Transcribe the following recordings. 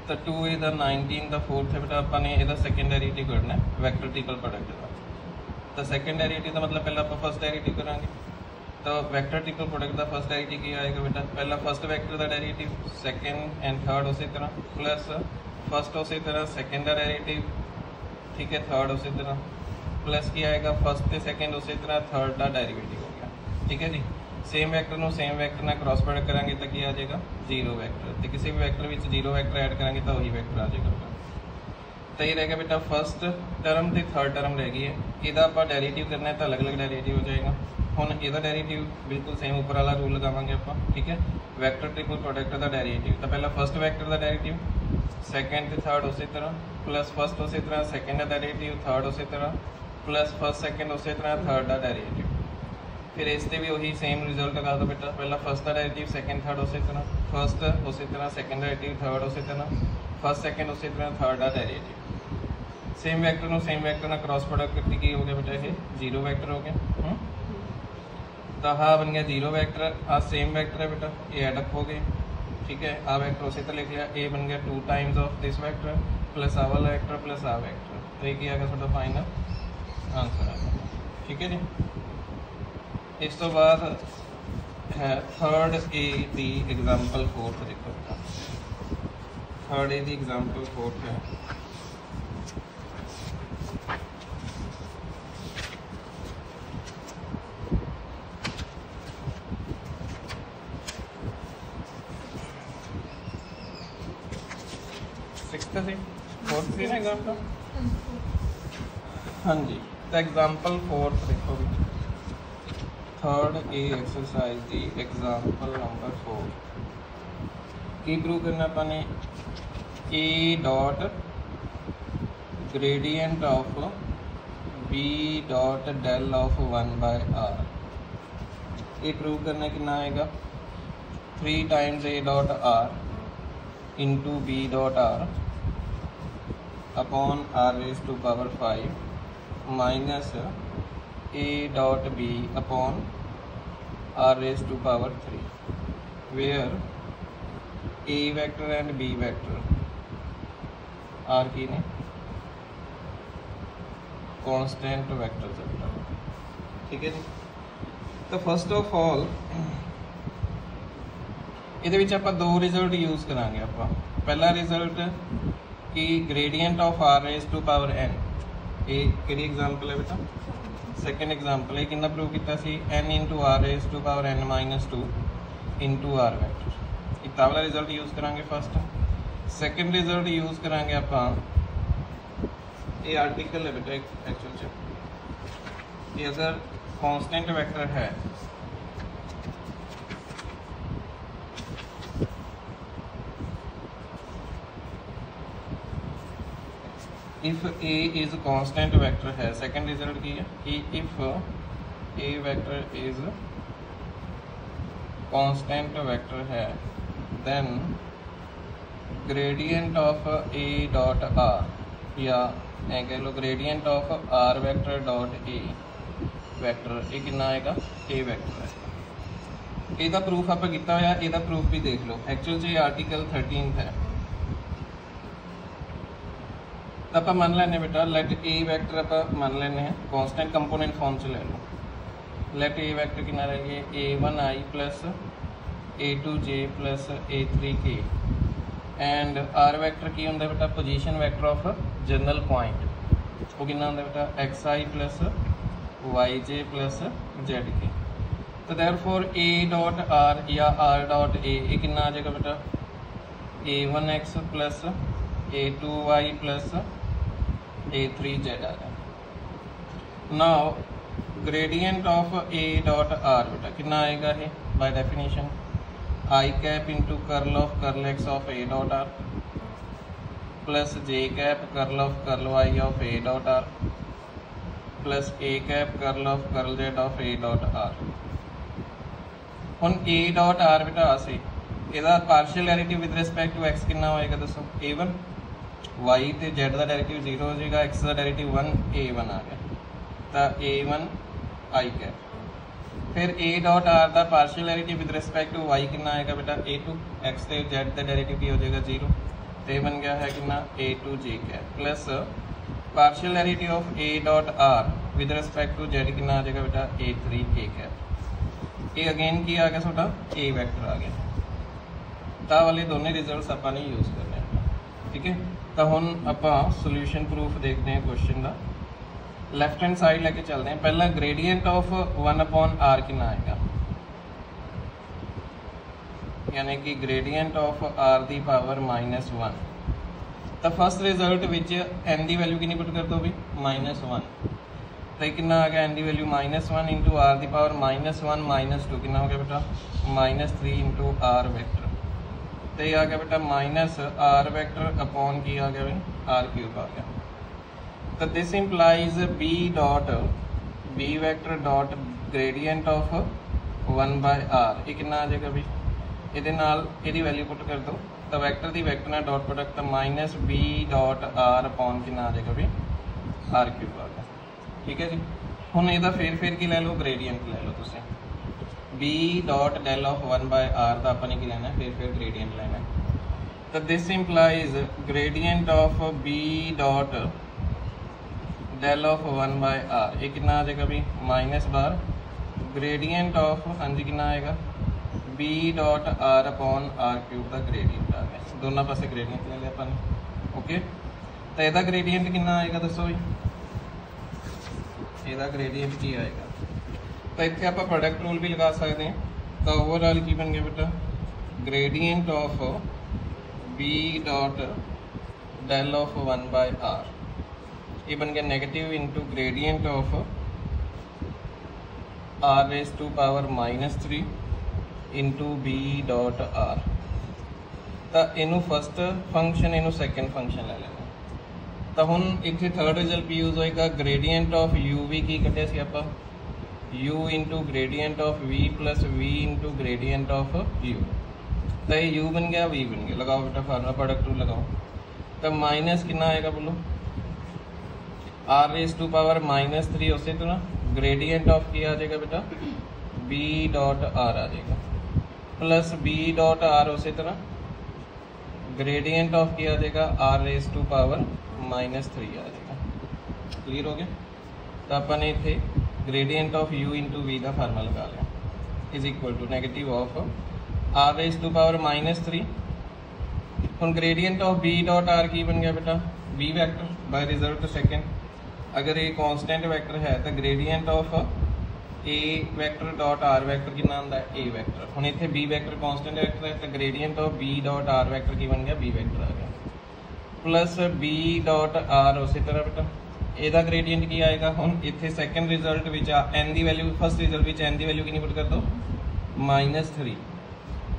तो 2 ਇਹਦਾ 19 ਦਾ 4th ਹੈ ਬੇਟਾ ਆਪਾਂ ਨੇ ਇਹਦਾ ਸੈਕੰਡ ਡੈਰੀਵੇਟਿਵ ਕਰਨਾ ਹੈ ਵੈਕਟਰ ਟ੍ਰਿਪਲ प्रोडक्ट ਦਾ। तो सैकेंड डेरिवेटिव का मतलब पहला आप फर्स्ट डेरिवेटिव करांगे। तो वैक्टर ट्रिपल प्रोडक्ट का फर्स्ट डेरिवेटिव क्या आएगा बेटा, पहला फर्स्ट वैक्टर का डेरिवेटिव, सेकंड एंड थर्ड उसी तरह, प्लस फर्स्ट उसी तरह सेकंड का डेरिवेटिव, ठीक है, थर्ड उसी तरह, प्लस क्या आएगा फर्स्ट से सेकंड उसी तरह थर्ड का डेरिवेटिव हो गया, ठीक है जी। सेम वैक्टर ਨੂੰ सेम वैक्टर ਨਾਲ क्रॉस प्रोडक्ट करांगे तो क्या आ जाएगा, जीरो वैक्टर। तो किसी भी वैक्टर में जीरो वैक्टर ऐड करांगे तो वही वैक्टर आ जाएगा। तो ये रहेगा बेटा फर्स्ट टर्म तो थर्ड टर्म रह गई है, ਇਹਦਾ ਆਪਾਂ डेरिवेटिव करना है तो अलग अलग डेरिवेटिव हो जाएगा। ਹੁਣ ਇਹਦਾ डेरिवेटिव बिल्कुल सेम ऊपर वाला रूल लगावांगे ਆਪਾਂ, ठीक है। वैक्टर ट्रिपल प्रोडक्ट का डेरिवेटिव तो पहला फर्स्ट वैक्टर का डेरिवेटिव, सेकंड ते थर्ड उसी तरह, प्लस फर्स्ट उसी तरह सेकंड का डेरिवेटिव, थर्ड उसी तरह, प्लस फर्स्ट सेकंड उसी तरह थर्ड का डेरिवेटिव। फिर इससे भी वही सेम रिजल्ट लगा दो बेटा, पहला फर्स्ट का डेरिवेटिव, सेकंड थर्ड उसी तरह, फर्स्ट उसी तरह सेकंड डेरिवेटिव, थर्ड उसी तरह, फर्स्ट सेकंड उसी तरह, थर्ड का डेरिवेटिव। सेम वैक्टर ਨੂੰ सेम वैक्टर ਨਾਲ क्रॉस प्रोडक्ट करके की हो गया बेटा, ये जीरो वैक्टर हो गया। तो हाँ बन गया जीरो वैक्टर, आ सेम वैक्टर है बेटा, ये एडअप हो गए, ठीक है। आ वैक्टर उसी तरह लिख लिया, ए बन गया 2 times of this vector plus आ वाला वैक्टर प्लस आ वैक्टर, तो ये क्या आएगा थोड़ा फाइनल आंसर आएगा, ठीक है जी। इस तो बाद है third A the example fourth, देखो बेटा third A the example fourth है। हाँ जी, तो एग्जाम्पल फोर्थ देखो भी, third A exercise the example number 4 की प्रूव करना अपने, a dot gradient of b dot del of 1/r, ये प्रूव करना कितना आएगा 3 times a dot r into b dot r upon r raise to power 5 minus a dot b upon r raise to power 3, where a vector and b vector are की ने constant vectors है बेटा, ठीक है जी। तो first of all ਇਹਦੇ ਵਿੱਚ ਆਪਾਂ दो रिजल्ट यूज़ करांगे। ਆਪਾਂ पहला रिजल्ट कि gradient of r raise to power n, ये किहड़ी एग्जाम्पल है बेटा, सेकंड एग्जाम्पल है, कितना प्रूव किया सी n into r raise to power n minus 2 into r vector, इतना वाला रिजल्ट यूज़ करांगे फर्स्ट। सेकंड रिजल्ट यूज़ करांगे ਆਪਾਂ, ये आर्टिकल है बेटा एक्चुअल च, ये अगर कांस्टेंट वैक्टर है if a is constant vector है, सेकंड रिजल्ट की है कि if a vector is constant vector है then gradient of a dot r, या कह लो gradient of r vector dot a vector, ये कितना आएगा a वेक्टर है। ਇਹਦਾ प्रूफ आप किया होया, ਇਹਦਾ प्रूफ भी देख लो, एक्चुअल जो आर्टिकल 13 है। तो आप मान लेने बेटा लेट ए वैक्टर आप मान लेने हैं कांस्टेंट कंपोनेंट फॉर्म से ले लो, लेट ए वैक्टर कितना रहिए a1i plus a2j plus a3k and r vector की होंगे बेटा position vector of general point, वो कितना होंगे बेटा xi plus yj plus zk। तो देयरफॉर a डॉट r या r डॉट a ये कितना आ जाएगा बेटा a1x plus a2y plus a3z आ जाएगा। Now gradient of a dot r बेटा कितना आएगा है by definition i cap into curl x of a dot r plus j cap curl y of a dot r plus a cap curl z of a dot r। हम a dot r बेटा से ਇਹਦਾ partial derivative with respect to x कितना होएगा दसो a1, y ਤੇ z ਦਾ derivative 0 हो जाएगा, x ਦਾ डेरिवेटिव 1 a1 आ गया, तो a1 i कैप। फिर a डॉट r ਦਾ partial derivative with respect to y कितना आएगा बेटा a2, x ਤੇ z ਦਾ डेरिवेटिव की हो जाएगा 0, तो ये बन गया है कितना a two j cap plus partial derivative of a dot r with respect to z कितना आ जाएगा बेटा ए थ्री ए कैप। ये अगेन की आ गया थोड़ा ए वैक्टर आ गया। तो वाले दोनों रिजल्ट्स अपने यूज करने हैं, ठीक है। तो हुण आपां सोल्यूशन प्रूफ देखते हैं क्वेश्चन का। लैफ्ट हैंड साइड लेके चलते हैं। पहला ग्रेडियंट ऑफ 1/r कितना आएगा, यानी कि gradient of r the power -1। तो first result which n the value कितनी पुट कर दो भी -1। तो कितना आ गया n the value -1 into r the power -1 -2 कितना हो गया बेटा -3 इंटू r वैक्टर। तो ये आ गया बेटा -r वैक्टर अपॉन की आ गया भाई r क्यूब आ गया। तो this implies b vector dot gradient of 1/r ये कितना आ जाएगा भी ये वैल्यू पुट कर दो। तो वैक्टर दी वैक्टर ना डॉट प्रोडक्ट तो -b डॉट r अपॉन कितना आ जाएगा भी r क्यूब आ गया, ठीक है जी। हुण इहदा फिर की ले लो ग्रेडियंट ले लो तुसीं b dot del of 1/r का अपने की लेना है फिर ग्रेडियंट लेना है। तो this implies gradient of b dot del of 1/r ये कितना आ जाएगा भी -बार ग्रेडियंट ऑफ हाँ जी कितना आएगा b dot r upon r cube का ग्रेडियंट आ गया। दोनों पासे ग्रेडियंट ले लिया अपन, ओके। तो यदा ग्रेडियंट कितना आएगा दसो भाई, यदा ग्रेडियंट की आएगा। तो इतने आप प्रोडक्ट रूल भी लगा सकते हैं। तो ओवरऑल की बन गया बेटा gradient of b dot del of 1/r ये बन गया negative into gradient of r raise to power -3 into b dot r। तो इनू फर्स्ट फंक्शन इनू सैकेंड फंक्शन ले लेना। तो हुण इत्थे थर्ड रिजल्ट यूज होएगा ग्रेडियंट ऑफ u भी की कटिया सी आपां u into gradient of v plus v into gradient of u। तो ये u बन गया v बन गया। लगाओ बेटा फार्मूला प्रोडक्ट रूल लगाओ। तो माइनस कितना आएगा बोलो r रेज़ टू पावर -3 उसे तो ना ग्रेडियंट ऑफ क्या आ जाएगा बेटा b डॉट r आ जाएगा प्लस b डॉट r उसे तो ना ग्रेडियंट ऑफ क्या आ जाएगा r रेज़ टू पावर -3 आ जाएगा। क्लियर हो गया। तो अपन इतने gradient of u into v का फार्मूला लगा लिया is equal to negative of r raise to power -3। हम gradient of b dot r की बन गया बेटा b vector by result second. अगर ये कांस्टेंट वैक्टर है तो gradient of a vector dot r vector कितना आंदा है a वैक्टर। हम इतने b वैक्टर कांस्टेंट वैक्टर है तो gradient of b dot r vector की बन गया b वैक्टर आ गया प्लस b डॉट r उसी तरह बेटा ਇਹਦਾ ग्रेडियंट की आएगा। हम इतने सैकेंड रिजल्ट विच n की value first result which n की वैल्यू कितनी पुट कर दो -3।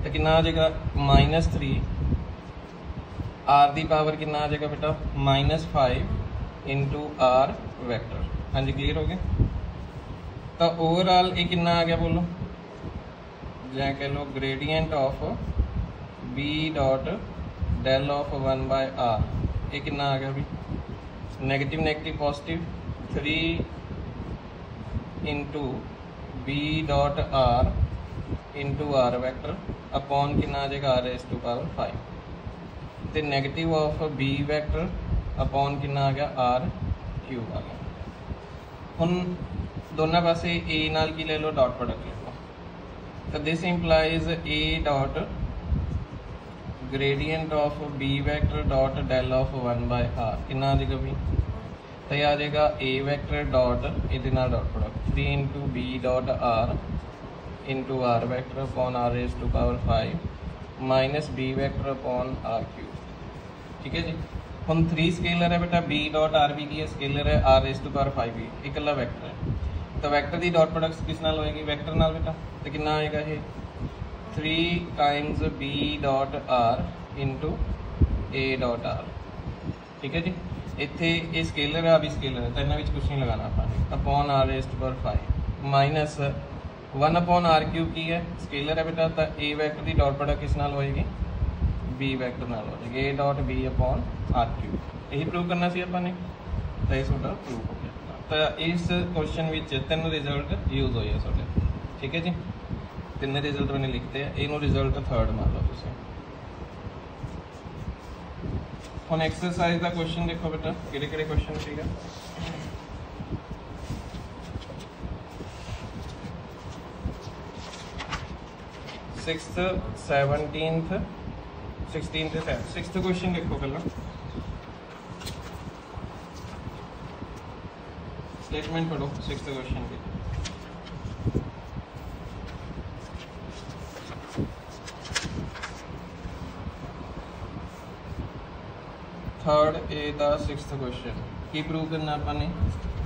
तो कितना आ जाएगा -3 r की पावर कितना आ जाएगा बेटा -5 इंटू r वैक्टर। हाँ जी क्लियर हो गया। तो ओवरऑल ये कितना आ गया बोलो जै कह लो gradient of b dot del of 1/r ये कितना आ गया भी negative negative positive 3 into b dot r into r vector upon कितना आ जाएगा r रेज़ टू पावर 5 तो negative of b vector upon कितना आ गया r क्यूब आ गया। हम दोनों पासे a नाल की ले लो डॉट प्रोडक्ट ले लो। तो this implies a dot gradient of b vector dot del of 1/r कितना आ जाएगा भी तो ये आ जाएगा a वैक्टर डॉट ये dot product 3 into b dot r into r vector upon r raise to power 5 minus b vector upon r cube. ठीक है जी। हम 3 स्केलर है बेटा b डॉट r भी की स्केलर है r रेज़ टू पावर 5 भी इकला वैक्टर है। तो वैक्टर की डॉट प्रोडक्ट किस नाल होएगी वैक्टर नाल बेटा। तो कितना आएगा ये 3 times b dot r into a dot r। ठीक है जी। इतने ये स्केलर है अभी स्केलर है तो इन्होंने कुछ नहीं लगाना अपने upon r raise to power 5 minus 1 upon r cube की है स्केलर है बेटा। तो a वैक्टर की डॉट प्रोडक्ट किस नाल होएगी b वैक्टर नाल हो जाएगी a dot b upon r cube. यही प्रूव करना सी अपने तो ये थोड़ा प्रूव हो गया। तो इस क्वेश्चन में 3 रिजल्ट यूज होए थोड़े। ठीक है जी। 3 रिजल्ट मैंने लिखते हैं इनू रिजल्ट थर्ड मान लो तुम। हुण एक्सरसाइज का क्वेश्चन देखो बेटा, किहड़े क्वेश्चन सीगा। Sixth 17th 16th 6th question देखो पहला। स्टेटमेंट पढ़ो 6th क्वेश्चन की। थर्ड ए दा 6th क्वेश्चन की प्रूव करना अपने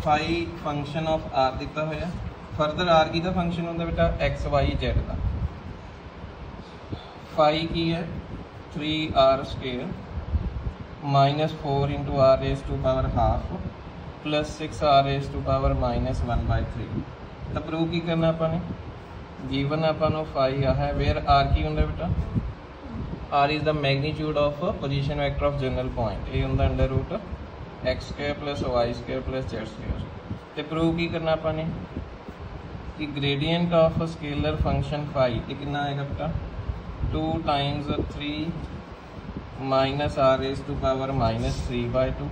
फाई फंक्शन ऑफ आर दिता होया। फरदर आर की दा फंक्शन होंदा बेटा एक्स वाई जेड का। फाई की है 3r square minus 4 into are raise to power half plus 6r raise to power minus 1/3। तो प्रूव की करना अपने गिवन अपन फाई आ है वेयर आर की होंदा बेटा R is the magnitude of a position vector of general point। ये होंदा under root x square plus Y square plus Z square. तो प्रूव की करना अपने कि gradient of a scalar function phi ये कितना आएगा बेटा 2 times 3 minus r raise to power minus 3/2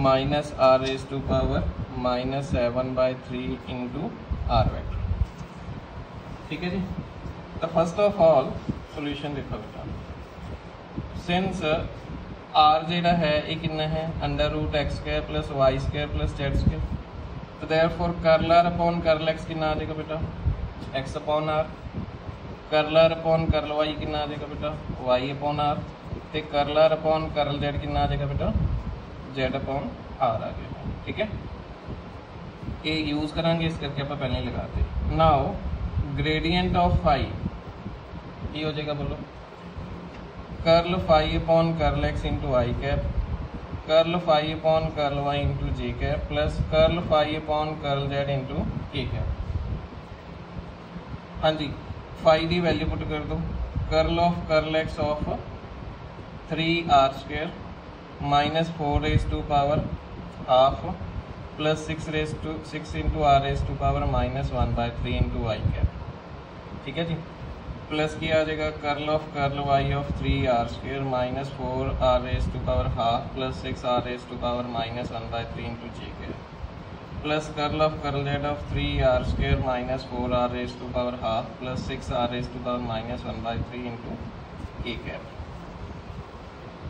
minus r raise to power minus 7/3 into r vector. ठीक है जी। तो फर्स्ट ऑफ ऑल सोल्यूशन देखो बेटा, सिंस आर जेड़ा है ये कितना है under root x square plus Y square plus Z square. तो therefore curl are upon curl x कितना आ जाएगा बेटा x upon r. Curl are upon curl y कितना आ जाएगा बेटा वाई अपॉन आर। तो curl are upon curl z कितना आ जाएगा बेटा जेड अपॉन आर आ गया। ठीक है, ये यूज करांगे इस करके आप पहले लगाते। नाउ ग्रेडियंट ऑफ फाई ये हो जाएगा बोलो curl phi upon curl x into i cap curl phi upon curl Y into J cap plus curl phi upon curl Z into के कैप। हाँ जी, फाई की वैल्यू पुट कर दो। Curl of curl x of 3r square minus 4 raise to power half plus 6 into are raise to power minus 1/3 into i cap. ठीक है जी, plus किया आ जाएगा curl of curl y of 3r square minus 4r raise to power half plus 6r raise to power minus 1/3 into J cap plus curl of curl z of 3r square minus 4r raise to power half plus 6r raise to power minus 1/3 into के cap.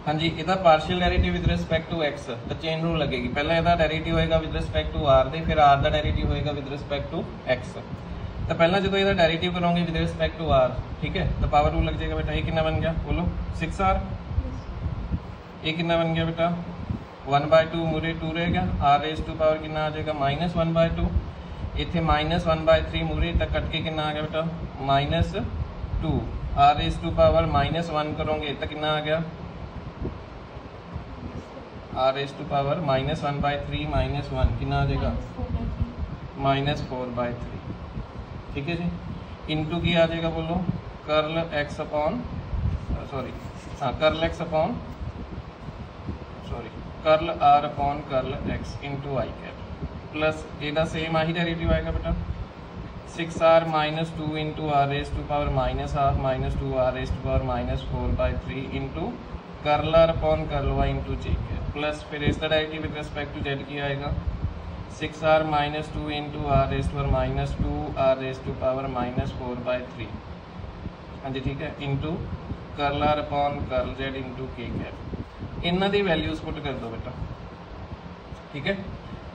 हाँ जी, इसका partial derivative with respect to x तो chain rule लगेगी। पहले इसका derivative होएगा with respect to r दे, फिर आर का डेरिवेटिव होएगा विद रिस्पेक्ट टू एक्स। तो पहला जो इसका डेरिवेटिव करोगे विद रिस्पेक्ट टू आर, ठीक है, तो पावर रूल लग जाएगा बेटा। ये कितना बन गया बोलो 6r। ये कितना बन गया बेटा 1/2 मुरे 2 रहेगा। आर रेस टू पावर कितना आ जाएगा माइनस 1/2। इतने माइनस 1/3 मुरे तक कट के कितना आ गया बेटा minus 2। R raise to power minus 1 करोगे तो कितना आ गया r raise to power minus 1/3 minus 1 कितना आ जाएगा माइनस 4/3। ठीक है जी, इनटू की आ जाएगा बोलो curl x upon curl x upon curl are upon curl x into i cap plus एदा सेम आही डेरिवेटिव आएगा बेटा 6r minus 2 into are raise to power minus half minus 2r raise to power minus 4/3 into curl are upon curl Y into J cap plus फिर इसका derivative with respect to z की आएगा 6r minus 2 into are raise to power minus 2r raise to power minus 4/3। हाँ जी ठीक है, into curl are upon curl Z into के cap. इन्हों की वैल्यूज पुट कर दो बेटा। ठीक है,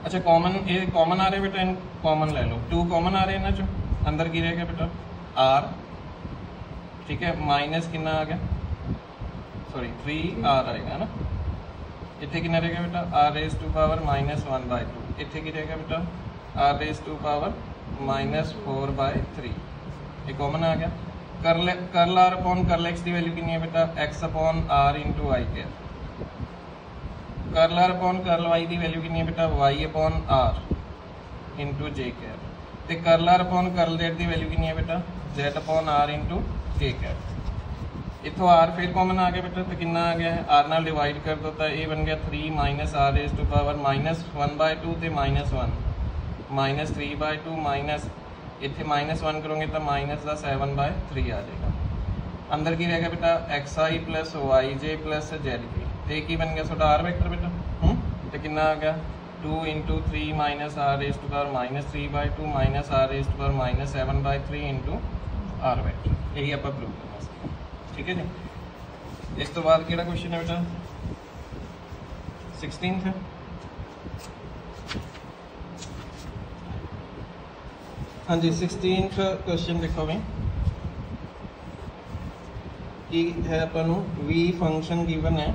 अच्छा कॉमन ये कॉमन आ रहे बेटा, इन कॉमन ले लो। 2 कॉमन आ रहे हैं इन्हों चो, अंदर की रहेगा बेटा r। ठीक है, माइनस कितना आ गया 3r आएगा ना। इतने कितना रहेगा बेटा r raise to power minus 1/2। इतने की रहेगा बेटा r raise to power minus 4/3। ये कॉमन आ गया। Curl are upon curl x की वैल्यू कितनी है बेटा x upon r into i cap. Curl are upon curl y की वैल्यू कितनी है बेटा वाई अपॉन आर इंटू जे कैप। तो curl are upon curl z की वैल्यू कितनी है बेटा जेड अपॉन आर इंटू के कैप। इतों आर फिर कॉमन आ गया बेटा, तो कितना आ गया है आर नाल डिवाइड कर दो तो ये बन गया 3 minus r raise to power minus 1/2 तो माइनस 1 माइनस 3/2 माइनस इतने माइनस 1 करोगे तो माइनस का 7/3 आ जाएगा। अंदर की रह गया बेटा xi प्लस वाई जे प्लस जेड के, तो की बन गया थोड़ा आर वैक्टर बेटा। तो कितना आ गया 2 into 3 minus r raise to power minus 3/2 minus r raise to power minus 7/3 into r vector, यही आप प्रूव करना सकते। ठीक है जी। इस तो बाद केड़ा क्वेश्चन है बेटा 16th है। हाँ जी 16th क्वेश्चन देखो भी कि है अपन वी फंक्शन गिवन है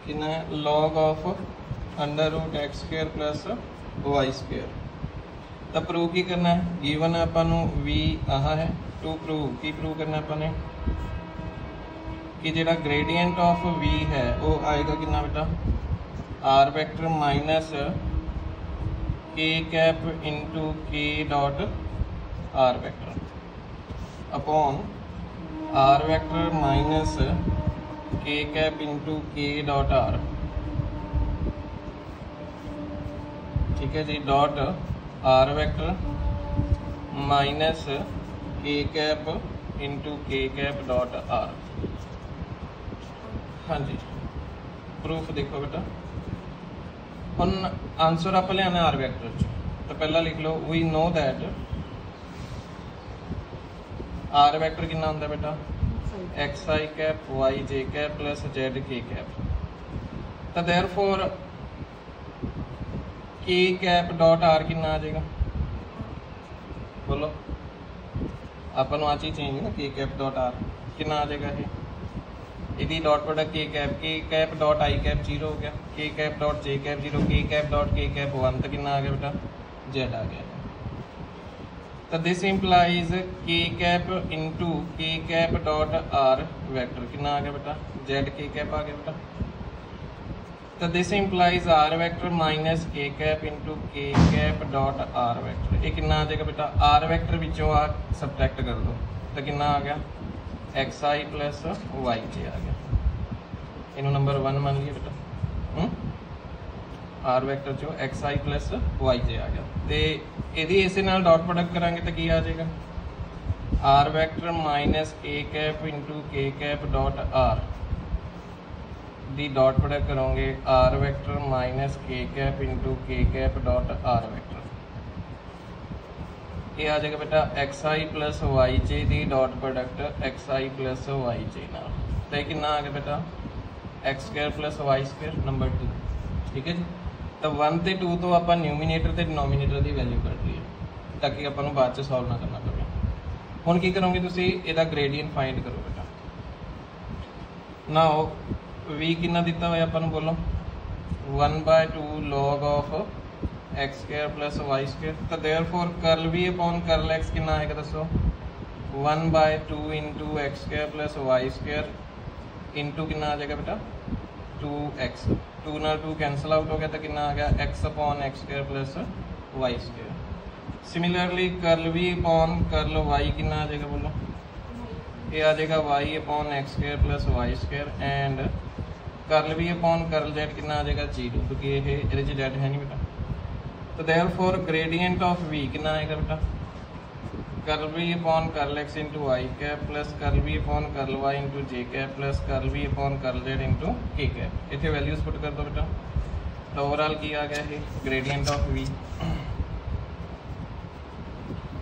कि ना log of under root x square plus Y square. तो प्रूव की करना है, गिवन है अपन वी आह है, टू प्रूव की प्रूव करना अपन ने कि जेड़ा ग्रेडियंट ऑफ वी है वो आएगा कितना बेटा आर वैक्टर माइनस के cap into k dot are vector upon r vector minus के cap into k dot r. ठीक है जी, डॉट आर वैक्टर माइनस के कैप इंटू के कैप डॉट आर। हाँ जी प्रूफ देखो बेटा, हम आंसर आप लिया आर वैक्टर च, तो पहला लिख लो we know that r vector कितना होंगे बेटा एक्स आई कैप वाई जे कैप प्लस जेड के कैप। तो therefore k cap dot r कितना आ जाएगा बोलो, अपन आ चीज चेंज ना के कैप डॉट आर कितना आ जाएगा ये डॉट प्रोडक्ट के कैप डॉट आई कैप 0 हो गया, के कैप डॉट जे कैप 0, के कैप डॉट के कैप 1, तो कितना आ गया बेटा जेड आ गया। तो दिस इंप्लाइज के कैप इंटू के कैप डॉट आर वैक्टर कितना आ गया बेटा जेड के कैप आ गया बेटा। तो this implies r vector minus के कैप इंटू के कैप डॉट आर वैक्टर, ये कितना आ जाएगा बेटा आर वैक्टर विचों आ सबट्रैक्ट कर दो तो कितना आ गया एक्स आई प्लस वाई जे आ गया। इनू नंबर 1 मान लिया बेटा आर वैक्टर चो एक्स आई प्लस वाई जे आ गया। तो यदि इसे नाल डॉट प्रोडक्ट करांगे तो की आ जाएगा आर वैक्टर माइनस के कैप इंटू के cap dot r the dot product करोगे आर वैक्टर माइनस के कैप इंटू के कैप डॉट आर वैक्टर, ये आ जाएगा बेटा x I plus Y j the dot product x I plus Y j नाल, तो कितना आ गया बेटा x square plus Y square number 2। ठीक है जी। तो 1 ਤੇ 2 तो आप न्यूमीनेटर ਤੇ डिनोमीनेटर की वैल्यू कट ली है ताकि अपन बाद च सॉल्व ना करना पवे। हुण की करोगे तुसी इहदा ग्रेडियंट फाइंड करो बेटा। नाउ वी कितना दिता हुआ अपन बोलो 1/2 log of x square plus Y square. तो therefore curl we upon curl x कितना आएगा दसो 1/2 into x square plus Y square into कितना आ जाएगा बेटा 2x, 2 नाल 2 कैंसल आउट हो गया तो कितना आ गया x upon x square plus Y square. Similarly curl we upon curl y कितना आ जाएगा बोलो, ये आ जाएगा y upon x square plus Y square and curl we upon curl z कितना आ जाएगा 0 क्योंकि ये जेड है नहीं बेटा। तो देयरफॉर ग्रेडियंट ऑफ v कितना आएगा बेटा curl we upon curl x into Y cap plus curl we upon curl Y into J cap plus curl we upon curl Z into के कैप। इतने वैल्यूज पुट कर दो बेटा। तो overall की आ गया है ग्रेडियंट ऑफ v।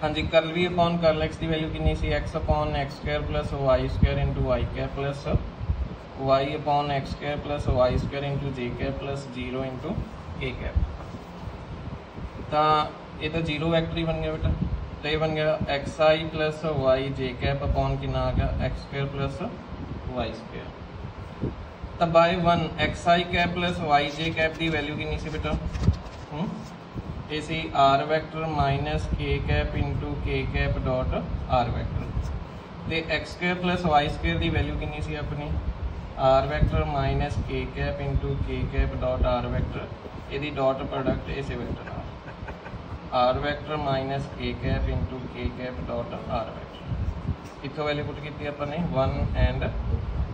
हाँ जी curl we upon curl x की वैल्यू कितनी सी x upon x square plus Y square into Y cap plus y upon x square plus Y square into जे कैप प्लस 0 इंटू के cap. तो ये तो 0 vector ही बन गया बेटा। तो ये बन गया एक्स आई प्लस वाई जे कैप अपॉन कितना आ गया X square plus Y square. तो by 1 X I cap plus Y J cap की वैल्यू कितनी सी बेटा ये सी आर वैक्टर माइनस के कैप इंटू के कैप डॉट आर वैक्टर। तो X square plus Y square की वैल्यू कितनी सी अपनी आर वैक्टर माइनस के कैप इंटू के कैप डॉट आर वैक्टर, यदि डॉट प्रोडक्ट इस वैक्टर आर वैक्टर माइनस के कैप इंटू के कैप डॉट आर वैक्टर। इतों वैल्यू पुट की अपने 1 एंड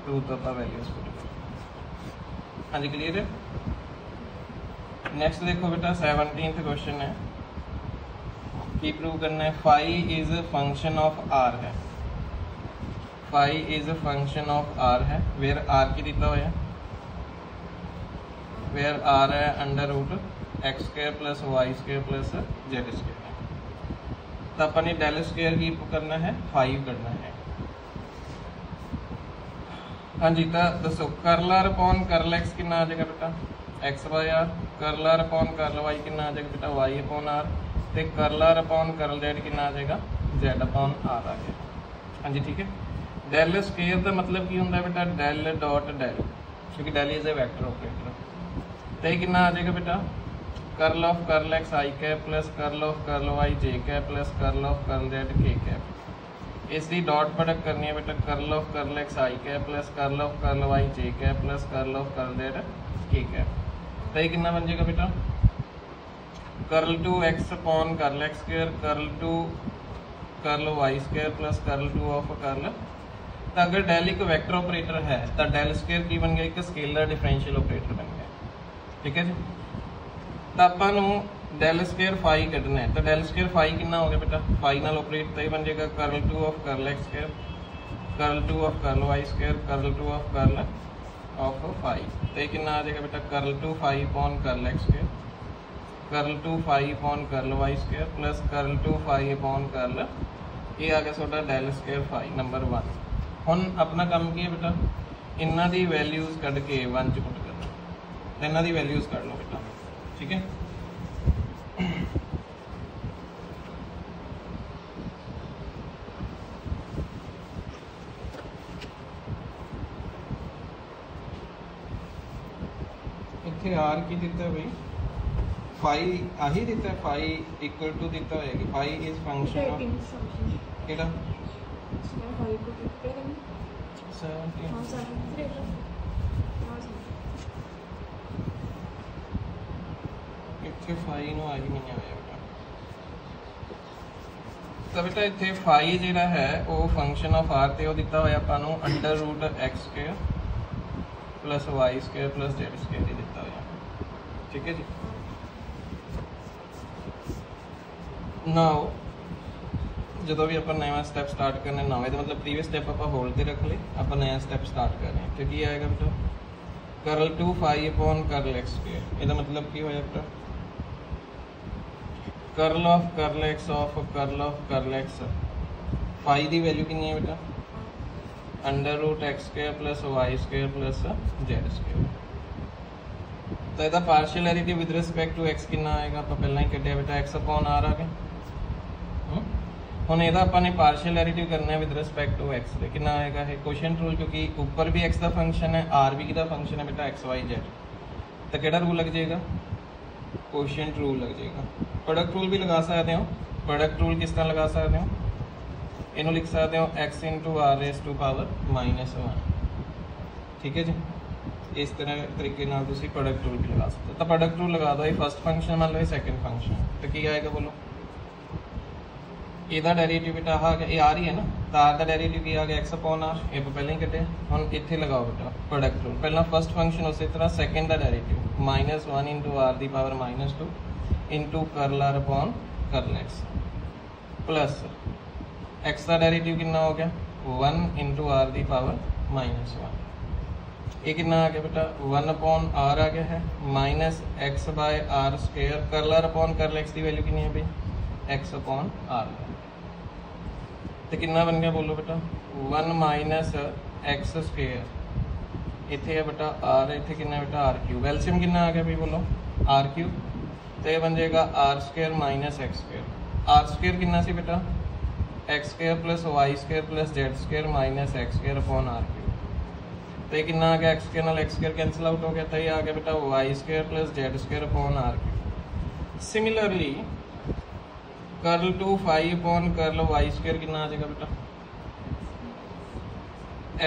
2 तो आप वैल्यूज पुट कर। हाँ जी क्लियर है। नेक्स्ट देखो बेटा 17th क्वेश्चन है कि प्रूव करना है phi is function of r है। Phi is a function of r है, वेयर आर की दिता होया, वेयर आर है under root x square plus Y square plus Z square. तो अपन ने डेल स्क्वायर की करना है 5 करना है। हाँ जी, तो दसो करल आर अपॉन करल एक्स कितना आ जाएगा बेटा एक्स बाय आर, करल आर अपॉन करल वाई कितना आ जाएगा बेटा वाई अपॉन आर, तो करल आर अपॉन करल जेड कितना आ जाएगा जेड अपॉन आर आ गया। हाँ जी ठीक है। डेल स्क्वायर का मतलब की होंगे बेटा डेल डॉट डेल, क्योंकि del is a vector operator. तो ये कितना आ जाएगा बेटा curl of curl X I cap plus curl of curl Y J cap plus curl of curl Z के कैप। इसकी डॉट प्रोडक्ट करनी है बेटा curl of curl X I cap plus curl of curl Y J cap plus curl of curl Z के cap. तो ये कितना बन जाएगा बेटा curl two X upon curl X square curl two curl Y square plus curl two of curl. तो अगर del एक वैक्टर ऑपरेटर है तो डेल स्क्वायर की बन गया एक स्केलर डिफरेंशियल ऑपरेटर बन गया। ठीक है जी। तो अपन डेल स्क्वायर फाई कटना है, तो डेल स्क्वायर फाई कितना हो गया बेटा फाई नाल ऑपरेट, तो ये बन जाएगा curl two of curl X square curl two of curl Y square curl two of curl of phi. तो ये कितना आ जाएगा बेटा curl two phi upon curl X square curl two phi upon curl Y square plus curl two phi upon curl, ये आ गया ਤੁਹਾਡਾ डेल स्क्वायर फाई नंबर 1। ਹੁਣ अपना काम की है बेटा इन्हों की वैल्यूज़ कढ़ के 1 च पुट करना, तो इन्हों की वैल्यूज़ कढ़ लो बेटा। ठीक है। इतने आर की दिता है भाई फाई आही दिता है, फाई इक्वल टू दिता होएगी, फाई इज फंक्शन ऑफ केड़ा इतने फाई नो आई नहीं आया बेटा। तो बेटा इतने फाई जिहड़ा है वो फंक्शन ऑफ आर ते वो दिता होया आपां नूं under root x square plus Y square plus Z square ही दिता होया। ठीक है जी। नाउ जो भी अपन नया स्टैप स्टार्ट करने नवे मतलब प्रीवियस स्टैप आप होल्ड ते रख ले, आप नया स्टैप स्टार्ट कर रहे हैं। तो की आएगा बेटा curl two phi upon curl X square, इसका मतलब की होया बेटा curl of curl x of curl of curl X. Phi की वैल्यू कितनी है बेटा under root x square plus Y square plus Z square. तो यदा partial derivative with respect to X कितना आएगा, आप पहला ही कटिया बेटा एक्स अपॉन आर आ गया। हम यदा अपने पार्शियल डेरिवेटिव करना है विद रिस्पेक्ट टू एक्स, कितना आएगा है कोशेंट रूल, क्योंकि ऊपर भी एक्स का फंक्शन है आर भी किसका फंक्शन है बेटा एक्स वाई जेड। तो केड़ा रूल लग जाएगा कोशेंट रूल लग जाएगा। प्रोडक्ट रूल भी लगा सकते हो, प्रोडक्ट रूल किस तरह लगा सकते हो, इन्हों लिख सकते हो X into are raise to power -1। ठीक है जी। इस तरह तरीके प्रोडक्ट रूल भी लगा सकते हो। तो प्रोडक्ट रूल लगा दो, ये फर्स्ट फंक्शन मान लो ये सेकंड फंक्शन, तो क्या आएगा बोलो ਇਹਦਾ डेरिवेटिव बेटा आ गया, ये आ रही है ना, तो आर का डेरिवेटिव की आ गया एक्स अपॉन आर, ये पहले ही कटे। हम इतने लगाओ बेटा प्रोडक्ट रूल, पहला फर्स्ट फंक्शन उसी तरह सेकंड का डेरिवेटिव -1 इंटू आर दी power -2 into curl are upon curl X plus X का डेरिवेटिव कितना हो गया 1 इंटू आर दी पावर -1। ये कितना आ गया बेटा 1 अपॉन आर आ गया है minus X by R square, curl are upon curl x की वैल्यू कितनी है भाई एक्स अपॉन आर। तो कितना बन गया बोलो बेटा 1 माइनस एक्स स्क्वायर, इतने है बेटा आर, इतने कितना बेटा आर क्यूब, एलसीएम कितना आ गया भाई बोलो आर क्यूब। तो ये बन जाएगा R square minus X square. R square कितना सी बेटा x square plus Y square plus Z square minus X square upon R cube. तो ये कितना आ गया एक्स स्क्वायर नाल एक्स स्क्वायर कैंसिल आउट हो गया, तो ये आ गया बेटा Y square plus Z square upon R cube. Similarly curl two phi upon curl Y square कितना आ जाएगा बेटा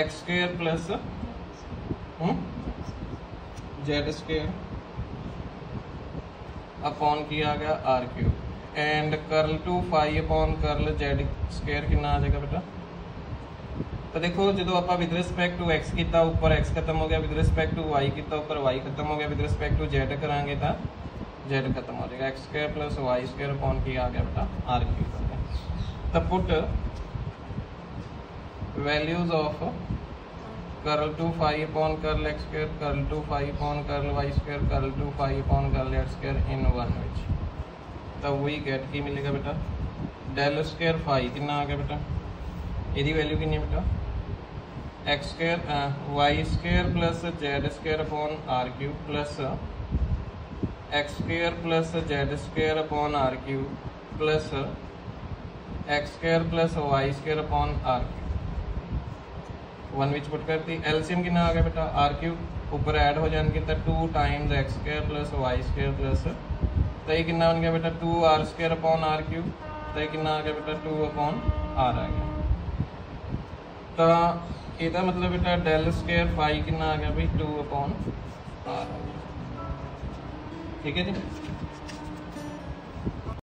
x square plus Z square upon की आ गया R cube and curl two phi upon curl Z square कितना आ जाएगा बेटा। तो देखो जो आप विद रिस्पेक्ट टू एक्स किया ऊपर एक्स खत्म हो गया, विद रिस्पेक्ट टू वाई किया ऊपर वाई खत्म हो गया, विद रिस्पेक्ट टू जेड करांगे तो जेड खत्म हो जाएगा, X square plus Y square upon की आ गया बेटा आर क्यूब। तो put values of curl two phi upon curl X square, curl two phi upon curl Y square, curl two phi upon curl Z square in one which. तो वही gate की मिलेगा बेटा डेल स्क्वायर फाई कितना आ गया बेटा, यदि वैल्यू कितनी बेटा x square Y square plus Z square upon R cube plus X square plus Z square upon R cube plus X square plus Y square upon R cube one which put करती LCM कितना आ गया बेटा R cube ऊपर add हो जाएंगे तो 2 times X square plus Y square plus तो ये कितना बन गया बेटा 2 R square upon R cube, तो ये कितना आ गया बेटा 2 अपॉन आर आ गया। तो इसका मतलब बेटा डेल स्क्वायर फाई कितना आ गया भाई 2 अपॉन आर आ गया। ठीक है जी।